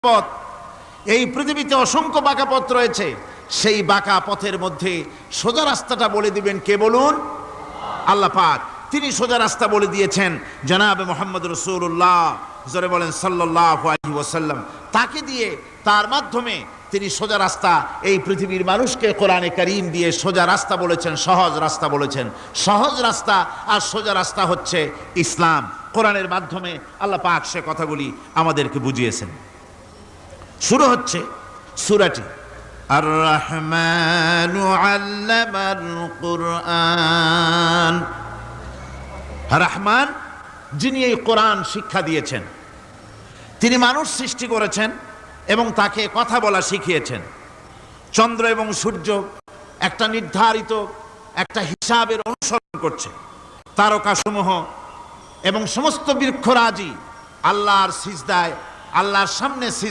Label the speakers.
Speaker 1: পথ, এই পৃথিবীতে অসংখ্য বাঁকা পথ রয়েছে, সেই বাঁকা পথের মধ্যে সোজা রাস্তাটা বলে দিবেন কে বলুন? আল্লাহ পাক। তিনি সোজা রাস্তা বলে দিয়েছেন জনাবে মুহাম্মদ রাসূলুল্লাহ, জোরে বলেন সাল্লাল্লাহু আলাইহি ওয়াসাল্লাম। তাকে দিয়ে, তার মাধ্যমে তিনি সোজা রাস্তা এই পৃথিবীর মানুষকে কোরআনে কারীম দিয়ে সোজা রাস্তা বলেছেন, সহজ রাস্তা বলেছেন। সহজ রাস্তা আর সোজা রাস্তা হচ্ছে ইসলাম। কোরআনের মাধ্যমে আল্লাহ পাক সে কথাগুলি আমাদেরকে বুঝিয়েছেন। শুরু হচ্ছে সূরাটি আর রহমানু আল্লামাল কুরআন। রহমান, যিনি এই কোরআন শিক্ষা দিয়েছেন, তিনি মানুষ সৃষ্টি করেছেন এবং তাকে কথা বলা শিখিয়েছেন। চন্দ্র এবং সূর্য একটা নির্ধারিত একটা হিসাবের অনুসরণ করছে। তারকাসমূহ এবং সমস্ত বৃক্ষরাজি আল্লাহর সিজদায়, আল্লাহর সামনে